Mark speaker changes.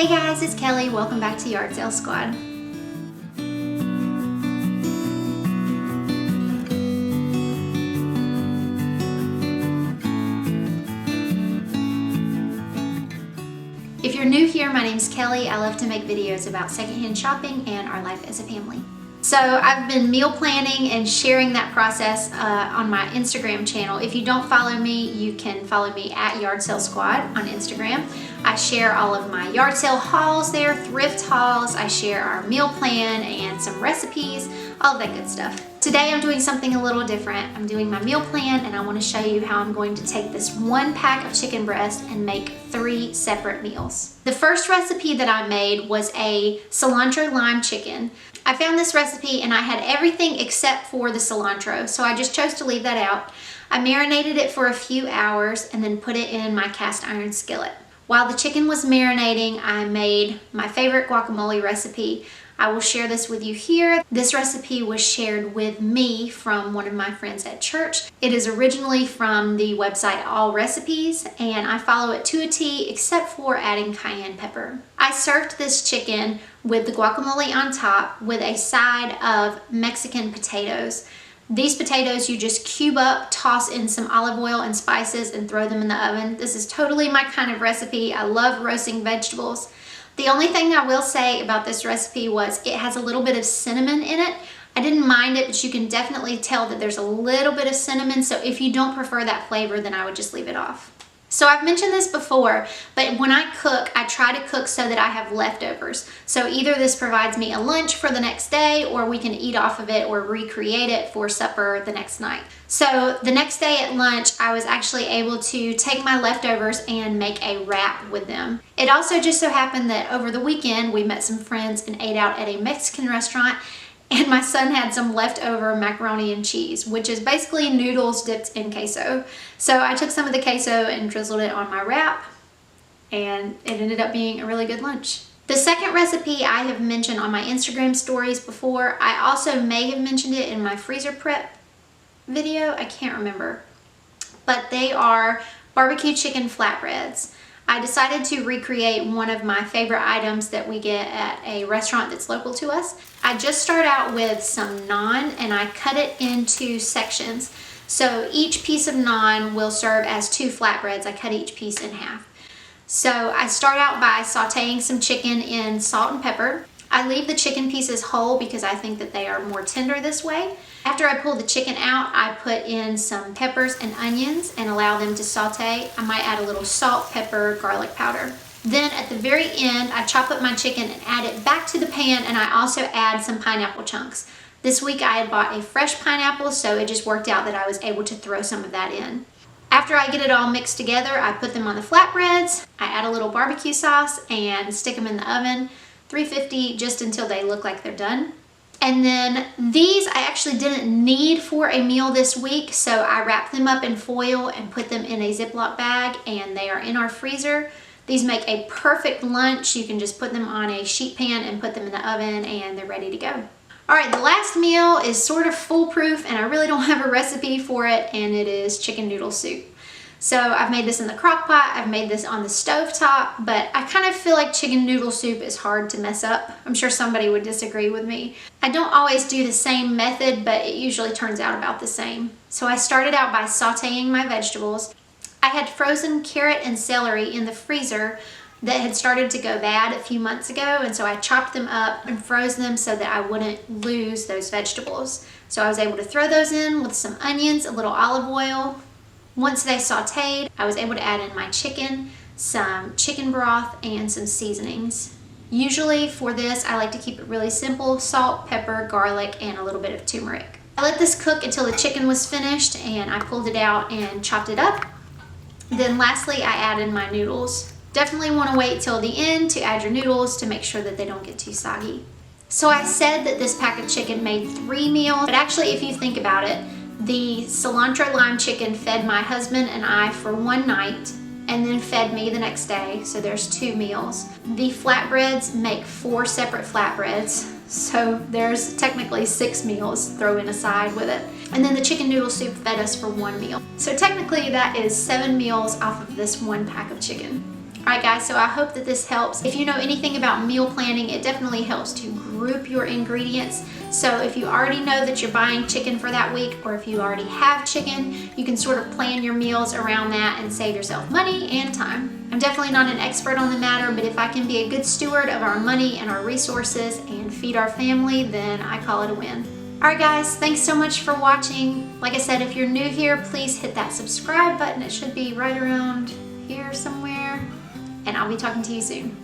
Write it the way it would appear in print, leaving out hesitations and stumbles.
Speaker 1: Hey guys, it's Kelly. Welcome back to Yard Sale Squad. If you're new here, my name's Kelly. I love to make videos about secondhand shopping and our life as a family. So I've been meal planning and sharing that process on my Instagram channel. If you don't follow me, you can follow me at Yard Sale Squad on Instagram. I share all of my yard sale hauls there, thrift hauls. I share our meal plan and some recipes, all of that good stuff. Today I'm doing something a little different. I'm doing my meal plan and I want to show you how I'm going to take this one pack of chicken breast and make 3 separate meals. The first recipe that I made was a cilantro lime chicken. I found this recipe and I had everything except for the cilantro, so I just chose to leave that out. I marinated it for a few hours and then put it in my cast iron skillet. While the chicken was marinating, I made my favorite guacamole recipe. I will share this with you here. This recipe was shared with me from one of my friends at church. It is originally from the website All Recipes, and I follow it to a T except for adding cayenne pepper. I served this chicken with the guacamole on top with a side of Mexican potatoes. These potatoes you just cube up, toss in some olive oil and spices, and throw them in the oven. This is totally my kind of recipe. I love roasting vegetables. The only thing I will say about this recipe was it has a little bit of cinnamon in it. I didn't mind it, but you can definitely tell that there's a little bit of cinnamon, so if you don't prefer that flavor, then I would just leave it off. So I've mentioned this before, but when I cook, I try to cook so that I have leftovers. So either this provides me a lunch for the next day, or we can eat off of it or recreate it for supper the next night. So the next day at lunch, I was actually able to take my leftovers and make a wrap with them. It also just so happened that over the weekend, we met some friends and ate out at a Mexican restaurant, and my son had some leftover macaroni and cheese, which is basically noodles dipped in queso. So I took some of the queso and drizzled it on my wrap, and it ended up being a really good lunch. The second recipe I have mentioned on my Instagram stories before. I also may have mentioned it in my freezer prep video. I can't remember. But they are barbecue chicken flatbreads. I decided to recreate one of my favorite items that we get at a restaurant that's local to us. I just start out with some naan and I cut it into sections. So each piece of naan will serve as 2 flatbreads. I cut each piece in half. So I start out by sauteing some chicken in salt and pepper. I leave the chicken pieces whole because I think that they are more tender this way. After I pull the chicken out, I put in some peppers and onions and allow them to saute. I might add a little salt, pepper, garlic powder. Then at the very end, I chop up my chicken and add it back to the pan, and I also add some pineapple chunks. This week I had bought a fresh pineapple, so it just worked out that I was able to throw some of that in. After I get it all mixed together, I put them on the flatbreads. I add a little barbecue sauce and stick them in the oven, 350, just until they look like they're done. And then these I actually didn't need for a meal this week, so I wrapped them up in foil and put them in a Ziploc bag, and they are in our freezer. These make a perfect lunch. You can just put them on a sheet pan and put them in the oven, and they're ready to go. All right, the last meal is sort of foolproof, and I really don't have a recipe for it, and it is chicken noodle soup. So I've made this in the crock pot, I've made this on the stove top, but I kind of feel like chicken noodle soup is hard to mess up. I'm sure somebody would disagree with me. I don't always do the same method, but it usually turns out about the same. So I started out by sauteing my vegetables. I had frozen carrot and celery in the freezer that had started to go bad a few months ago, and so I chopped them up and froze them so that I wouldn't lose those vegetables. So I was able to throw those in with some onions, a little olive oil. Once they sauteed, I was able to add in my chicken, some chicken broth, and some seasonings. Usually for this, I like to keep it really simple: salt, pepper, garlic, and a little bit of turmeric. I let this cook until the chicken was finished, and I pulled it out and chopped it up. Then lastly, I added my noodles. Definitely want to wait till the end to add your noodles to make sure that they don't get too soggy. So I said that this pack of chicken made 3 meals, but actually if you think about it, the cilantro lime chicken fed my husband and I for 1 night and then fed me the next day, so there's 2 meals. The flatbreads make 4 separate flatbreads, so there's technically 6 meals. Throw in a side with it. And then the chicken noodle soup fed us for 1 meal. So technically that is 7 meals off of this 1 pack of chicken. Alright guys, so I hope that this helps. If you know anything about meal planning, it definitely helps to group your ingredients. So if you already know that you're buying chicken for that week, or if you already have chicken, you can sort of plan your meals around that and save yourself money and time. I'm definitely not an expert on the matter, but if I can be a good steward of our money and our resources and feed our family, then I call it a win. Alright guys, thanks so much for watching. Like I said, if you're new here, please hit that subscribe button. It should be right around here somewhere. And I'll be talking to you soon.